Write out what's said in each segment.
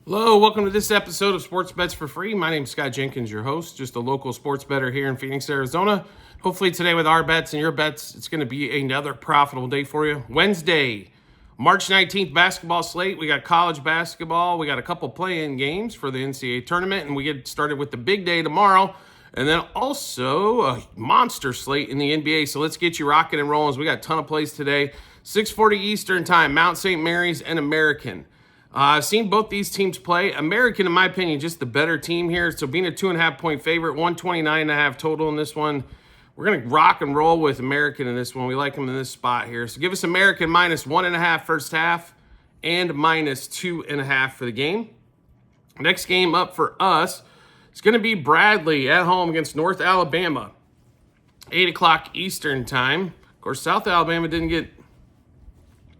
Hello, welcome to this episode of Sports Bets for Free. My name is Scott Jenkins, your host, just a local sports bettor here in Phoenix, Arizona. Hopefully today with our bets and your bets, it's going to be another profitable day for you. Wednesday, March 19th basketball slate. We got college basketball. We got a couple play-in games for the NCAA tournament, and we get started with the big day tomorrow. And then also a monster slate in the NBA. So let's get you rocking and rolling. We got a ton of plays today. 6:40 Eastern time, Mount St. Mary's and American. I've seen both these teams play. American, in my opinion, just the better team here. So being a 2.5-point favorite, 129.5 total in this one. We're going to rock and roll with American in this one. We like them in this spot here. So give us American minus 1.5 first half and minus 2.5 for the game. Next game up for us is going to be Bradley at home against North Alabama. 8 o'clock Eastern time. Of course, South Alabama didn't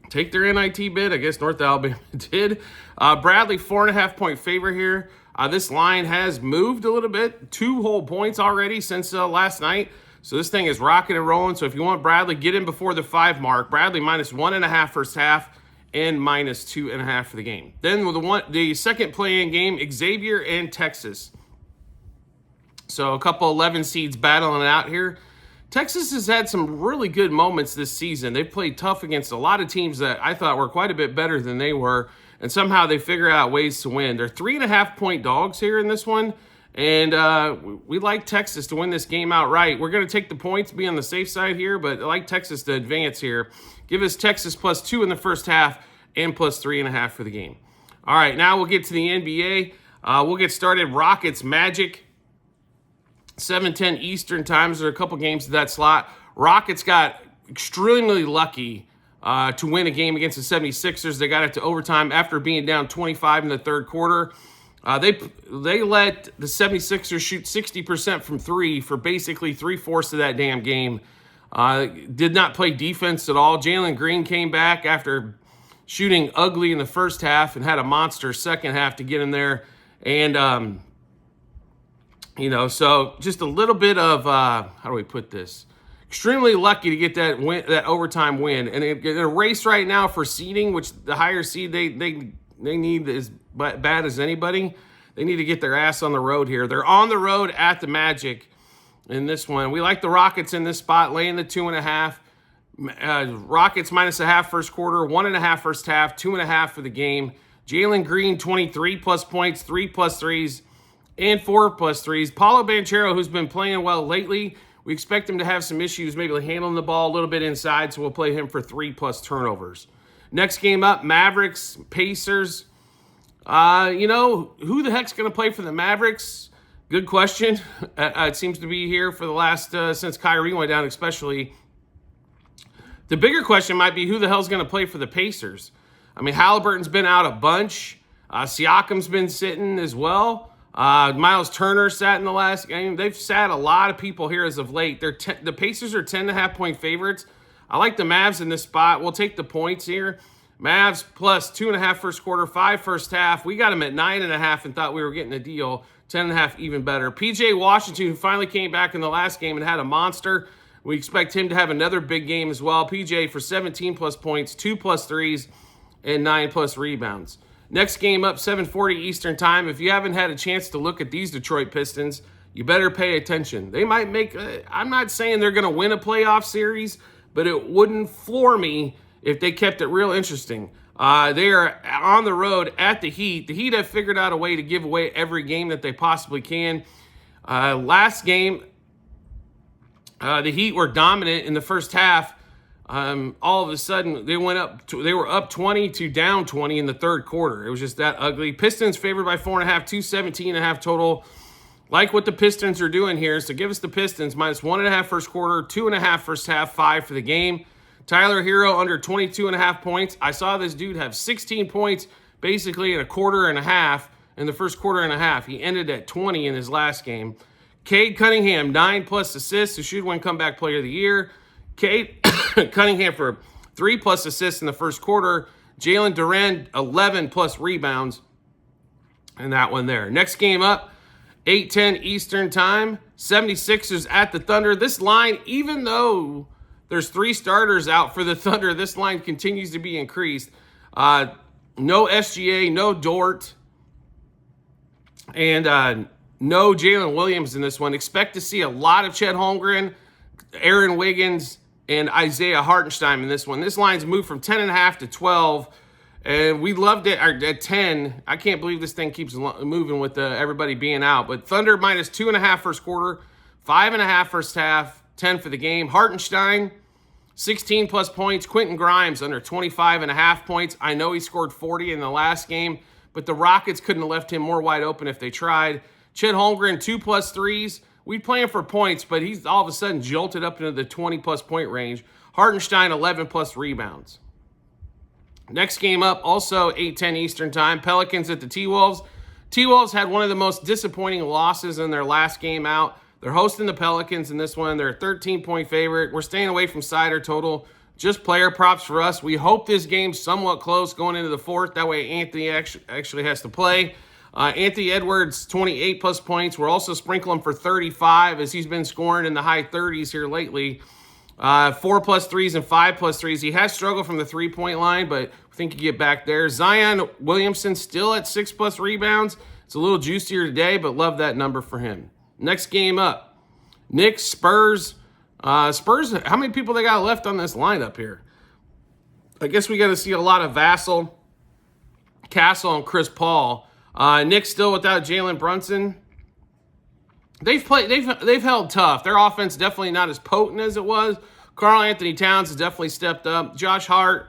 take their NIT bid. I guess North Alabama did. Bradley, 4.5-point favorite here. This line has moved a little bit. 2 whole points already since last night. So this thing is rocking and rolling. So if you want Bradley, get in before the 5 mark. Bradley minus 1.5 first half and minus 2.5 for the game. Then with the second play-in game, Xavier and Texas. So a couple 11 seeds battling it out here. Texas has had some really good moments this season. They've played tough against a lot of teams that I thought were quite a bit better than they were, and somehow they figure out ways to win. They're 3.5-point dogs here in this one, and we like Texas to win this game outright. We're going to take the points, be on the safe side here, but I like Texas to advance here. Give us Texas +2 in the first half and +3.5 for the game. All right, now we'll get to the NBA. We'll get started. Rockets, Magic. 7:10 Eastern time. There are a couple games to that slot. Rockets got extremely lucky to win a game against the 76ers. They got it to overtime after being down 25 in the third quarter. They let the 76ers shoot 60% from 3 for basically 3/4 of that damn game. Did not play defense at all. Jalen Green came back after shooting ugly in the first half and had a monster second half to get in there. And so just a little bit of, how do we put this? Extremely lucky to get that win, that overtime win. And in a race right now for seeding, which the higher seed they need as bad as anybody, they need to get their ass on the road here. They're on the road at the Magic in this one. We like the Rockets in this spot, laying the 2.5. Rockets -0.5 first quarter, 1.5 first half, 2.5 for the game. Jalen Green, 23+ points, 3+ threes. And 4+ threes. Paulo Banchero, who's been playing well lately, we expect him to have some issues maybe handling the ball a little bit inside, so we'll play him for 3+ turnovers. Next game up, Mavericks, Pacers. Who the heck's going to play for the Mavericks? Good question. It seems to be here for the last, since Kyrie went down especially. The bigger question might be who the hell's going to play for the Pacers. I mean, Halliburton's been out a bunch. Siakam's been sitting as well. Miles Turner sat in the last game. They've sat a lot of people here as of late. The Pacers are 10.5-point favorites. I like the Mavs in this spot. We'll take the points here. Mavs +2.5 first quarter, 5 first half. We got them at 9.5 and thought we were getting a deal. 10.5 even better. PJ Washington, who finally came back in the last game and had a monster. We expect him to have another big game as well. PJ for 17+ points, 2+ threes, and 9+ rebounds. Next game up, 7:40 Eastern time. If you haven't had a chance to look at these Detroit Pistons, you better pay attention. They might make, I'm not saying they're going to win a playoff series, but it wouldn't floor me if they kept it real interesting. They are on the road at the Heat. The Heat have figured out a way to give away every game that they possibly can. Last game, the Heat were dominant in the first half. All of a sudden, they were up 20 to down 20 in the third quarter. It was just that ugly. Pistons favored by 4.5, 217.5 total. Like what the Pistons are doing here. So give us the Pistons -1.5 first quarter, 2.5 first half, 5 for the game. Tyler Hero under 22.5 points. I saw this dude have 16 points basically in a quarter and a half, in the first quarter and a half. He ended at 20 in his last game. Cade Cunningham, 9+ assists, who should win comeback player of the year. Cade Cunningham for 3+ assists in the first quarter. Jalen Duren, 11+ rebounds in that one there. Next game up, 8:10 Eastern time. 76ers at the Thunder. This line, even though there's 3 starters out for the Thunder, this line continues to be increased. No SGA, no Dort. And no Jalen Williams in this one. Expect to see a lot of Chet Holmgren, Aaron Wiggins, and Isaiah Hartenstein in this one. This line's moved from 10.5 to 12, and we loved it at 10. I can't believe this thing keeps moving with everybody being out. But Thunder minus 2.5 first quarter, 5.5 first half, 10 for the game. Hartenstein, 16 plus points. Quentin Grimes under 25.5 points. I know he scored 40 in the last game, but the Rockets couldn't have left him more wide open if they tried. Chet Holmgren, 2+ threes. We play him for points, but he's all of a sudden jolted up into the 20+ point range. Hartenstein, 11+ rebounds. Next game up, also 8:10 Eastern time. Pelicans at the T-Wolves. T-Wolves had one of the most disappointing losses in their last game out. They're hosting the Pelicans in this one. They're a 13-point favorite. We're staying away from side or total. Just player props for us. We hope this game's somewhat close going into the fourth. That way Anthony actually has to play. Anthony Edwards, 28+ points. We're also sprinkling for 35 as he's been scoring in the high 30s here lately. 4+ threes and 5+ threes. He has struggled from the three-point line, but I think he get back there. Zion Williamson still at 6+ rebounds. It's a little juicier today, but love that number for him. Next game up, Knicks, Spurs. Spurs, how many people they got left on this lineup here? I guess we got to see a lot of Vassell, Castle, and Chris Paul. Knicks still without Jalen Brunson. They've held tough. Their offense definitely not as potent as it was. Karl Anthony Towns has definitely stepped up. Josh Hart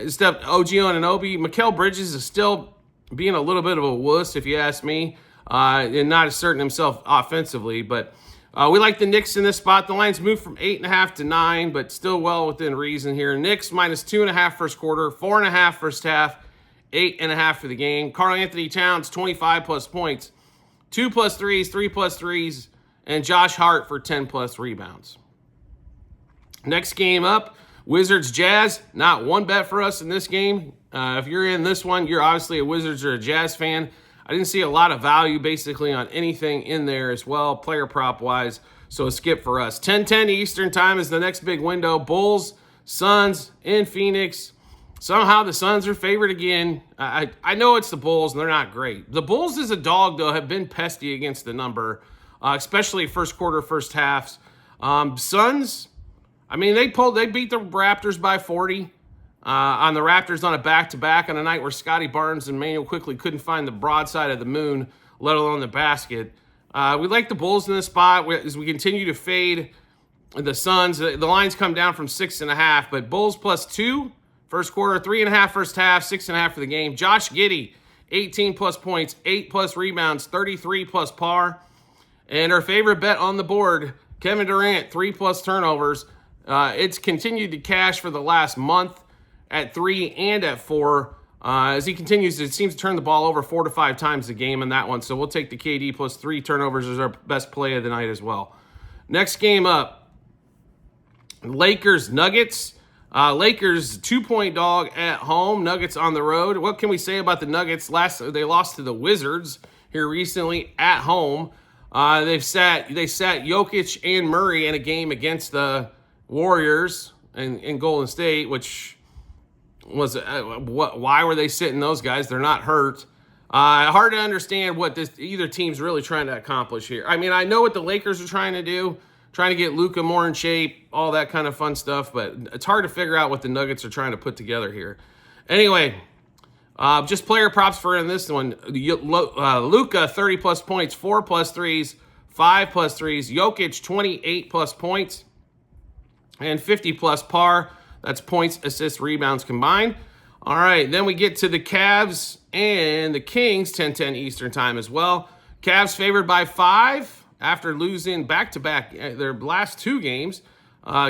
stepped. OG Anunoby. Mikal Bridges is still being a little bit of a wuss, if you ask me, and not asserting himself offensively. But we like the Knicks in this spot. The line's moved from 8.5 to 9, but still well within reason here. Knicks minus 2.5 first quarter, 4.5 first half, 8.5 for the game. Karl Anthony Towns, 25+ points, 2+ threes, 3+ threes, and Josh Hart for 10+ rebounds. Next game up, Wizards Jazz. Not one bet for us in this game. If you're in this one, you're obviously a Wizards or a Jazz fan. I didn't see a lot of value basically on anything in there as well, player prop wise. So a skip for us. 10:10 Eastern time is the next big window. Bulls, Suns in Phoenix. Somehow the Suns are favored again. I know it's the Bulls, and they're not great. The Bulls as a dog, though, have been pesty against the number, especially first quarter, first halves. Suns, I mean, they beat the Raptors by 40 on the Raptors on a back-to-back on a night where Scotty Barnes and Manuel quickly couldn't find the broadside of the moon, let alone the basket. We like the Bulls in this spot as we continue to fade the Suns. The lines come down from 6.5, but Bulls +2. First quarter, 3.5 first half, 6.5 for the game. Josh Giddey, 18+ points, 8+ rebounds, 33+ par. And our favorite bet on the board, Kevin Durant, 3+ turnovers. It's continued to cash for the last month at 3 and at 4. As he continues, it seems to turn the ball over 4 to 5 times a game in that one. So we'll take the KD +3 turnovers as our best play of the night as well. Next game up, Lakers Nuggets. Lakers 2-point dog at home. Nuggets on the road. What can we say about the Nuggets? They lost to the Wizards here recently at home. They sat Jokic and Murray in a game against the Warriors in Golden State, which was why were they sitting those guys? They're not hurt. Hard to understand what either team's really trying to accomplish here. I mean, I know what the Lakers are trying to do. Trying to get Luka more in shape, all that kind of fun stuff, but it's hard to figure out what the Nuggets are trying to put together here. Anyway, just player props for in this one. Luka, 30+ points, 4+ threes, 5+ threes. Jokic, 28+ points and 50+ par. That's points, assists, rebounds combined. All right, then we get to the Cavs and the Kings, 10:10 Eastern time as well. Cavs favored by 5. After losing back-to-back their last 2 games.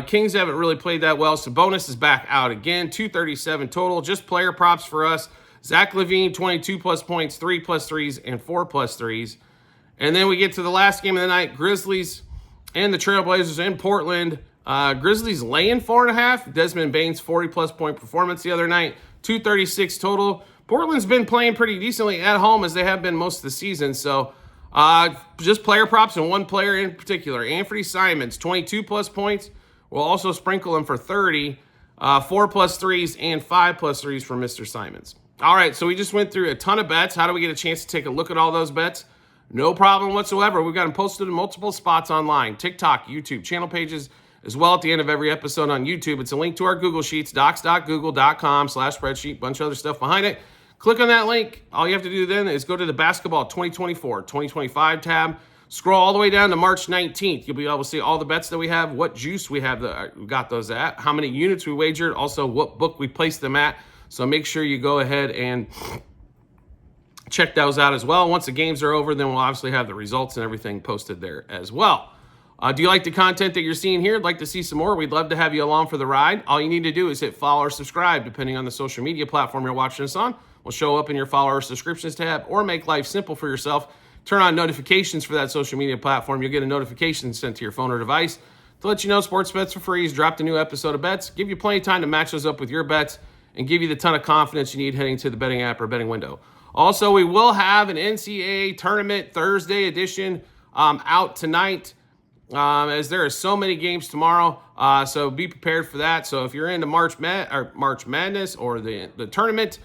Kings haven't really played that well. Sabonis is back out again. 237 total. Just player props for us. Zach LaVine, 22+ points, 3+ threes, and 4+ threes. And then we get to the last game of the night. Grizzlies and the Trailblazers in Portland. Grizzlies laying 4.5. Desmond Bane's 40+ point performance the other night. 236 total. Portland's been playing pretty decently at home as they have been most of the season. So just player props and one player in particular. Anthony Simons, 22+ points. We'll also sprinkle him for 30. 4+ threes and 5+ threes for Mr. Simons. All right, so we just went through a ton of bets. How do we get a chance to take a look at all those bets? No problem whatsoever. We've got them posted in multiple spots online, TikTok, YouTube, channel pages, as well at the end of every episode on YouTube. It's a link to our Google Sheets, docs.google.com/spreadsheet, bunch of other stuff behind it. Click on that link. All you have to do then is go to the basketball 2024-2025 tab. Scroll all the way down to March 19th. You'll be able to see all the bets that we have, what juice we have, we got those at, how many units we wagered, also what book we placed them at. So make sure you go ahead and check those out as well. Once the games are over, then we'll obviously have the results and everything posted there as well. Do you like the content that you're seeing here? Like to see some more? We'd love to have you along for the ride. All you need to do is hit follow or subscribe, depending on the social media platform you're watching us on. We'll show up in your follow or subscriptions tab, or make life simple for yourself. Turn on notifications for that social media platform. You'll get a notification sent to your phone or device to let you know Sports Bets for Free has dropped a new episode of bets. Give you plenty of time to match those up with your bets and give you the ton of confidence you need heading to the betting app or betting window. Also, we will have an NCAA tournament Thursday edition out tonight. As there are so many games tomorrow, so be prepared for that. So if you're into March Madness or the tournament,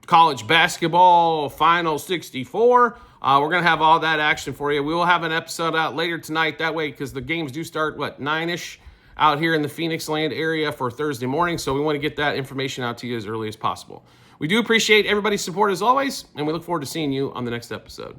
college basketball Final 64, we're going to have all that action for you. We will have an episode out later tonight that way, because the games do start, 9-ish out here in the Phoenix land area for Thursday morning. So we want to get that information out to you as early as possible. We do appreciate everybody's support as always, and we look forward to seeing you on the next episode.